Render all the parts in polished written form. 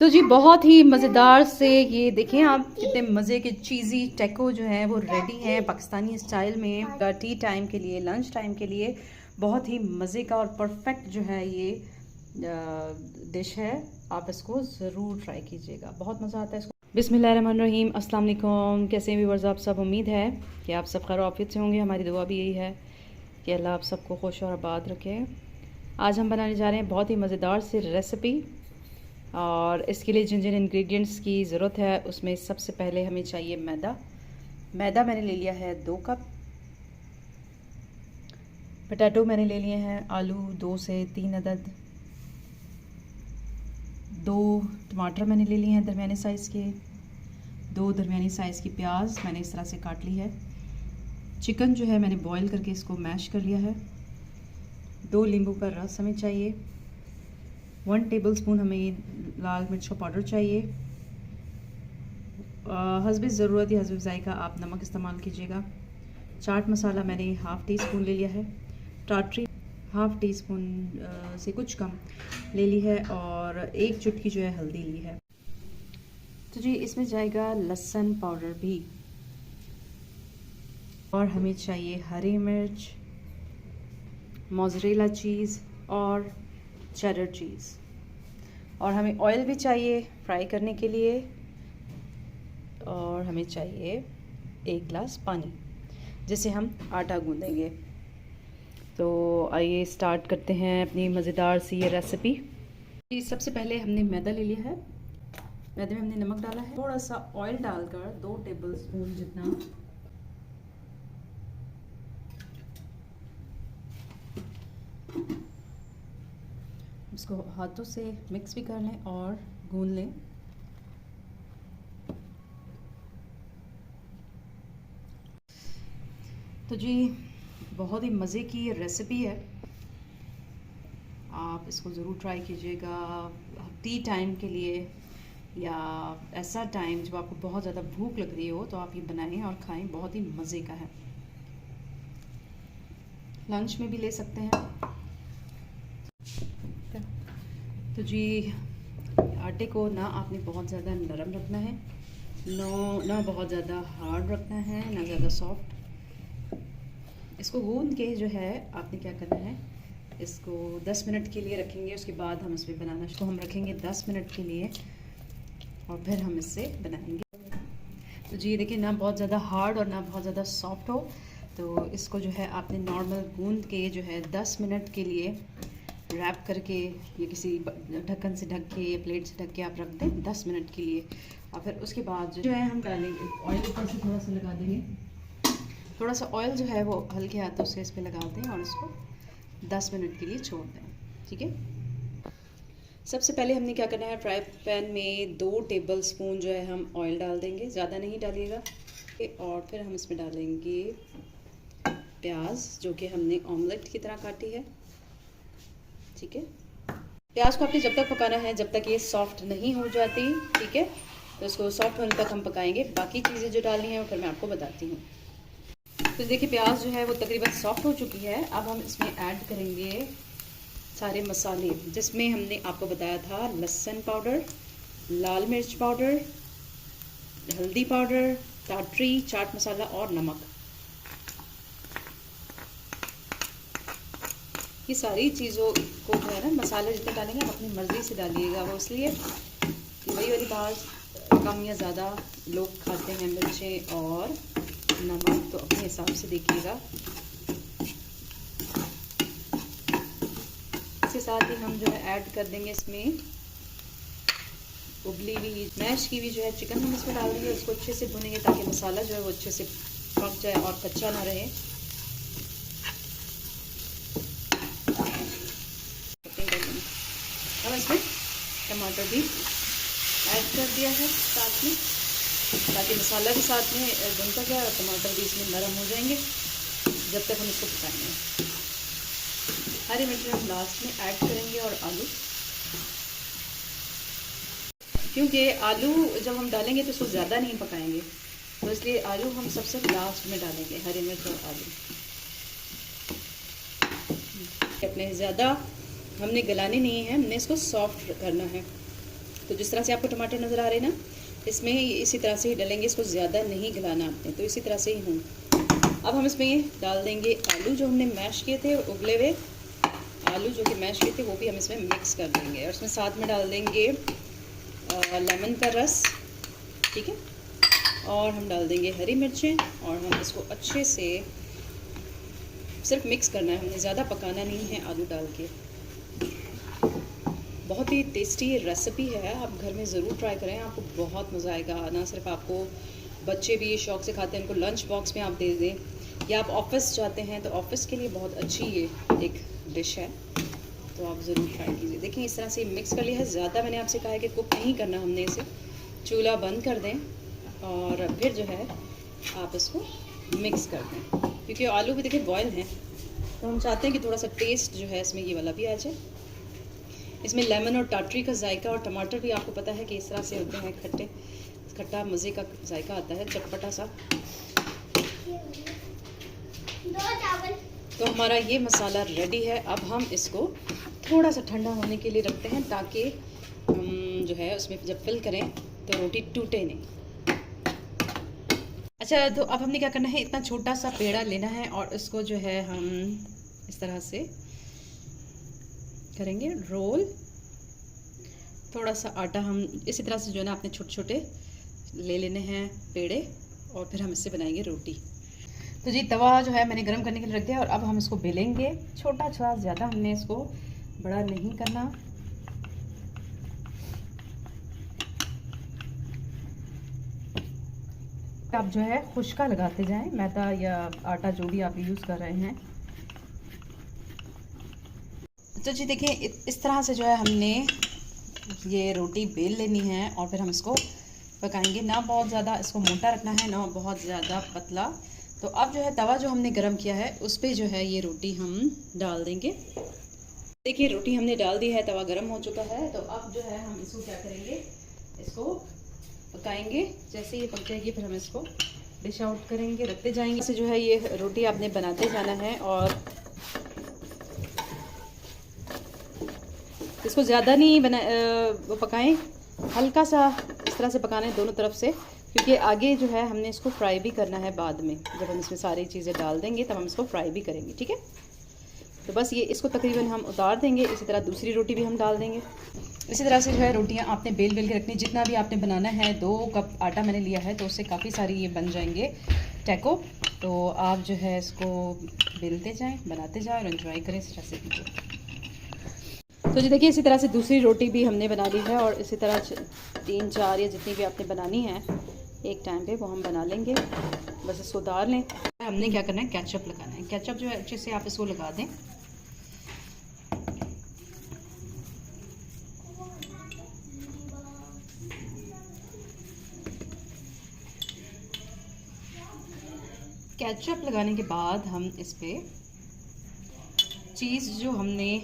तो जी बहुत ही मज़ेदार से ये देखें आप कितने मज़े के चीज़ी टैको जो है वो रेडी हैं पाकिस्तानी स्टाइल में टी टाइम के लिए, लंच टाइम के लिए। बहुत ही मज़े का और परफेक्ट जो है ये डिश है। आप इसको ज़रूर ट्राई कीजिएगा, बहुत मज़ा आता है इसको। बिस्मिल्लाहिर्रहमानिर्रहीम, अस्सलाम वालेकुम। कैसे हैं व्यूअर्स आप सब? उम्मीद है कि आप सब खैर आफियत से होंगे। हमारी दुआ भी यही है कि अल्लाह आप सबको खुश और आबाद रखे। आज हम बनाने जा रहे हैं बहुत ही मज़ेदार सी रेसिपी, और इसके लिए जिन जिन इंग्रेडिएंट्स की ज़रूरत है उसमें सबसे पहले हमें चाहिए मैदा मैंने ले लिया है 2 कप। पोटैटो मैंने ले लिए हैं आलू 2 से 3 अदद। 2 टमाटर मैंने ले लिए हैं दरमियाने साइज़ के। 2 दरमियानी साइज़ की प्याज मैंने इस तरह से काट ली है। चिकन जो है मैंने बॉईल करके इसको मैश कर लिया है। 2 नींबू का रस हमें चाहिए। 1 टेबलस्पून हमें लाल मिर्च का पाउडर चाहिए। हस्बे ज़रूरत या हस्बे ज़ायका आप नमक इस्तेमाल कीजिएगा। चाट मसाला मैंने हाफ़ टी स्पून ले लिया है। टाटरी हाफ़ टी स्पून से कुछ कम ले ली है, और 1 चुटकी जो है हल्दी ली है। तो जी इसमें जाएगा लहसुन पाउडर भी, और हमें चाहिए हरी मिर्च, मोज़रेला चीज़ और चेडर चीज़, और हमें ऑयल भी चाहिए फ्राई करने के लिए, और हमें चाहिए 1 गिलास पानी जिसे हम आटा गूंदेंगे। तो आइए स्टार्ट करते हैं अपनी मज़ेदार सी ये रेसिपी। सबसे पहले हमने मैदा ले लिया है। मैदे में हमने नमक डाला है, थोड़ा सा ऑयल डालकर 2 टेबलस्पून जितना। इसको हाथों से मिक्स भी कर लें और गूंद लें। तो जी बहुत ही मज़े की रेसिपी है, आप इसको ज़रूर ट्राई कीजिएगा। टी टाइम के लिए या ऐसा टाइम जब आपको बहुत ज़्यादा भूख लग रही हो तो आप ये बनाएं और खाएं, बहुत ही मज़े का है। लंच में भी ले सकते हैं। तो जी आटे को ना आपने बहुत ज़्यादा नरम रखना है, ना बहुत ज़्यादा हार्ड रखना है, ना ज़्यादा सॉफ्ट। इसको गूंद के जो है आपने क्या करना है, इसको 10 मिनट के लिए रखेंगे। उसके बाद हम इसमें बनाना इसको हम रखेंगे 10 मिनट के लिए, और फिर हम इससे बनाएंगे। तो जी देखिए, ना बहुत ज़्यादा हार्ड और ना बहुत ज़्यादा सॉफ्ट हो। तो इसको जो है आपने नॉर्मल गूंद के जो है 10 मिनट के लिए रैप करके या किसी ढक्कन से ढक के या प्लेट से ढक के आप रख दें 10 मिनट के लिए। और फिर उसके बाद जो है हम डालेंगे ऑयल, ऊपर से थोड़ा सा लगा देंगे। थोड़ा सा ऑयल जो है वो हल्के हाथों से इस पर लगा दें और इसको 10 मिनट के लिए छोड़ दें। ठीक है। सबसे पहले हमने क्या करना है, फ्राई पैन में 2 टेबलस्पून जो है हम ऑयल डाल देंगे, ज़्यादा नहीं डालिएगा। और फिर हम इसमें डालेंगे प्याज जो कि हमने ऑमलेट की तरह काटी है। ठीक है। प्याज को आपने जब तक पकाना है जब तक ये सॉफ्ट नहीं हो जाती। ठीक है। तो इसको सॉफ्ट होने तक हम पकाएंगे। बाकी चीज़ें जो डालनी है वो फिर मैं आपको बताती हूँ। तो देखिए प्याज जो है वो तकरीबन सॉफ्ट हो चुकी है। अब हम इसमें ऐड करेंगे सारे मसाले, जिसमें हमने आपको बताया था लहसुन पाउडर, लाल मिर्च पाउडर, हल्दी पाउडर, टाटरी, चाट मसाला और नमक। ये सारी चीज़ों को जो है ना, मसाले जितने डालेंगे आप अपनी मर्ज़ी से डालिएगा। वो इसलिए कि वही वाली बात, कम या ज़्यादा लोग खाते हैं मिर्चें और नमक, तो अपने हिसाब से देखिएगा। इसके साथ ही हम जो है ऐड कर देंगे इसमें उबली हुई मैश की हुई जो है चिकन हम इसमें डाल देंगे। उसको अच्छे से भुनेंगे ताकि मसाला जो है वो अच्छे से पक जाए और कच्चा ना रहे। अब इसमें टमाटर भी ऐड कर दिया है साथ में, ताकि मसाला भी साथ में भुनता जाए और टमाटर भी इसमें नरम हो जाएंगे जब तक हम इसको पकाएंगे। हरी मिर्च हम लास्ट में ऐड करेंगे, और आलू, क्योंकि आलू जब हम डालेंगे तो उसको ज़्यादा नहीं पकाएंगे, तो इसलिए आलू हम सबसे लास्ट में डालेंगे, हरी मिर्च और आलू। अपने ज़्यादा हमने गलाने नहीं है, हमने इसको सॉफ्ट करना है। तो जिस तरह से आपको टमाटर नज़र आ रहे हैं ना, इसमें इसी तरह से ही डालेंगे, इसको ज़्यादा नहीं गलाना आपने, तो इसी तरह से ही हूँ। अब हम इसमें डाल देंगे आलू जो हमने मैश किए थे, उबले हुए आलू जो कि मैश किए थे वो भी हम इसमें मिक्स कर देंगे, और इसमें साथ में डाल देंगे लेमन का रस, ठीक है, और हम डाल देंगे हरी मिर्चें, और हम इसको अच्छे से सिर्फ मिक्स करना है, हमने ज़्यादा पकाना नहीं है आलू डाल के। बहुत ही टेस्टी रेसिपी है, आप घर में ज़रूर ट्राई करें, आपको बहुत मज़ा आएगा। ना सिर्फ आपको, बच्चे भी ये शौक़ से खाते हैं, उनको लंच बॉक्स में आप दे दें, या आप ऑफ़िस जाते हैं तो ऑफ़िस के लिए बहुत अच्छी ये एक डिश है, तो आप ज़रूर ट्राई कीजिए। देखिए इस तरह से मिक्स कर लिया है। ज़्यादा मैंने आपसे कहा है कि कुक नहीं करना हमने इसे, चूल्हा बंद कर दें और फिर जो है आप इसको मिक्स कर दें, क्योंकि आलू भी देखिए बॉयल हैं, तो हम चाहते हैं कि थोड़ा सा टेस्ट जो है इसमें ये वाला भी आ जाए। इसमें लेमन और टाटरी का जायका, और टमाटर भी आपको पता है कि इस तरह से होते हैं, खट्टे खट्टा मज़े का जायका आता है, चटपटा सा। तो हमारा ये मसाला रेडी है। अब हम इसको थोड़ा सा ठंडा होने के लिए रखते हैं, ताकि हम जो है उसमें जब फिल करें तो रोटी टूटे नहीं। अच्छा, तो अब हमने क्या करना है, इतना छोटा सा पेड़ा लेना है और इसको जो है हम इस तरह से करेंगे रोल। थोड़ा सा आटा हम इसी तरह से जो है ना अपने छोटे छोटे ले लेने हैं पेड़े, और फिर हम इससे बनाएंगे रोटी। तो जी तवा जो है मैंने गर्म करने के लिए रख दिया, और अब हम इसको बेलेंगे छोटा छोटा, ज़्यादा हमने इसको बड़ा नहीं करना। आप जो है खुश्का लगाते जाएं, मैदा या आटा जो भी आप यूज़ कर रहे हैं। तो जी देखिए इस तरह से जो है हमने ये रोटी बेल लेनी है, और फिर हम इसको पकाएंगे। ना बहुत ज़्यादा इसको मोटा रखना है, ना बहुत ज़्यादा पतला। तो अब जो है तवा जो हमने गरम किया है उस पर जो है ये रोटी हम डाल देंगे। देखिए रोटी हमने डाल दी है, तवा गरम हो चुका है। तो अब जो है हम इसको क्या करेंगे, इसको पकाएंगे। जैसे ये पक जाएगी फिर हम इसको डिश आउट करेंगे, रखते जाएंगे। इसे जो है ये रोटी आपने बनाते जाना है, और इसको ज़्यादा नहीं पकाएं, हल्का सा इस तरह से पकाना है दोनों तरफ से, क्योंकि आगे जो है हमने इसको फ्राई भी करना है बाद में। जब हम इसमें सारी चीज़ें डाल देंगे तब हम इसको फ्राई भी करेंगे, ठीक है। तो बस ये इसको तकरीबन हम उतार देंगे। इसी तरह दूसरी रोटी भी हम डाल देंगे। इसी तरह से जो है रोटियां आपने बेल बेल के रखनी, जितना भी आपने बनाना है। 2 कप आटा मैंने लिया है, तो उससे काफ़ी सारी ये बन जाएंगे टैको। तो आप जो है इसको बेलते जाएँ, बनाते जाएँ और एंजॉय करें इस रेसिपी को। तो जी देखिए इसी तरह से दूसरी रोटी भी हमने बना ली है, और इसी तरह 3-4 या जितनी भी आपने बनानी है एक टाइम पे वो हम बना लेंगे। बस इसको उतार लें। हमने क्या करना है, केचप लगाना है। केचप जो है अच्छे से आप इसको लगा दें। केचप लगाने के बाद हम इस पे चीज़ जो हमने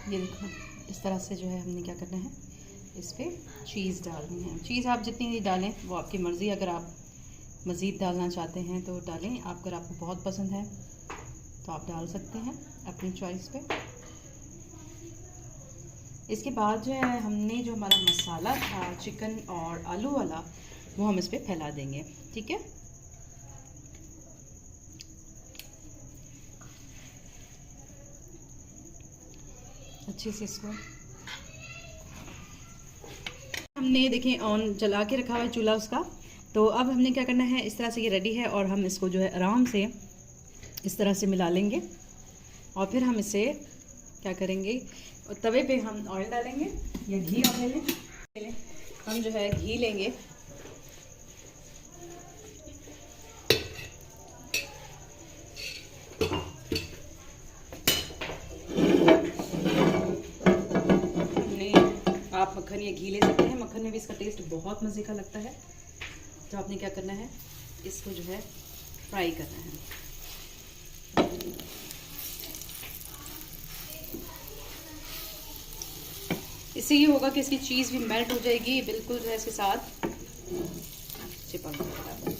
ये देखो इस तरह से जो है हमने क्या करना है, इस पर चीज़ डालनी है। चीज़ आप जितनी डालें वो आपकी मर्ज़ी, अगर आप मज़ीद डालना चाहते हैं तो डालें। अगर आपको बहुत पसंद है तो आप डाल सकते हैं अपनी चॉइस पे। इसके बाद जो है हमने जो हमारा मसाला था चिकन और आलू वाला, वो हम इस पर फैला देंगे, ठीक है। अच्छे से इसको हमने देखें ऑन जला के रखा हुआ है चूल्हा उसका। तो अब हमने क्या करना है, इस तरह से ये रेडी है, और हम इसको जो है आराम से इस तरह से मिला लेंगे, और फिर हम इसे क्या करेंगे, तवे पे हम ऑयल डालेंगे या घी आप ले लें। हम जो है घी लेंगे, आप मक्खन या घी ले सकते हैं। मक्खन में भी इसका टेस्ट बहुत मज़े का लगता है। तो आपने क्या करना है, इसको जो है फ्राई करना है। इससे ये होगा कि इसकी चीज़ भी मेल्ट हो जाएगी, बिल्कुल जो है इसके साथ चिपक जाएगा।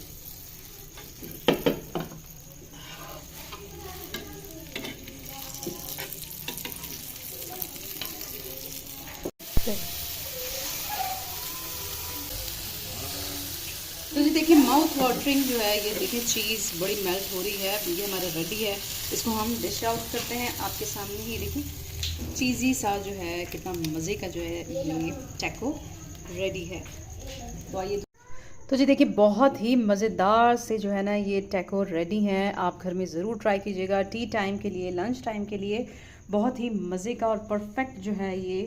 माउथ वाटरिंग जो है, ये देखिए चीज़ बड़ी मेल्ट हो रही है। ये हमारा रेडी है। इसको हम डिश आउट करते हैं। आपके सामने ही देखिए चीज़ी सा जो है, कितना मज़े का जो है ये टैको रेडी है। तो आइए, तो जी देखिए बहुत ही मज़ेदार से जो है ना ये टैको रेडी हैं। आप घर में ज़रूर ट्राई कीजिएगा। टी टाइम के लिए, लंच टाइम के लिए बहुत ही मज़े का और परफेक्ट जो है ये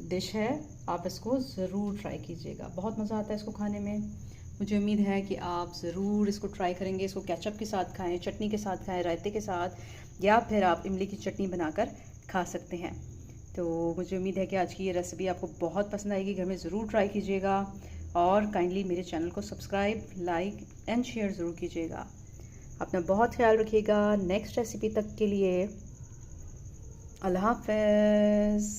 डिश है। आप इसको ज़रूर ट्राई कीजिएगा। बहुत मज़ा आता है इसको खाने में। मुझे उम्मीद है कि आप ज़रूर इसको ट्राई करेंगे। इसको केचप के साथ खाएं, चटनी के साथ खाएं, रायते के साथ, या फिर आप इमली की चटनी बनाकर खा सकते हैं। तो मुझे उम्मीद है कि आज की ये रेसिपी आपको बहुत पसंद आएगी। घर में ज़रूर ट्राई कीजिएगा और काइंडली मेरे चैनल को सब्सक्राइब, लाइक एंड शेयर ज़रूर कीजिएगा। अपना बहुत ख्याल रखिएगा। नेक्स्ट रेसिपी तक के लिए अल्लाह हाफ़िज़।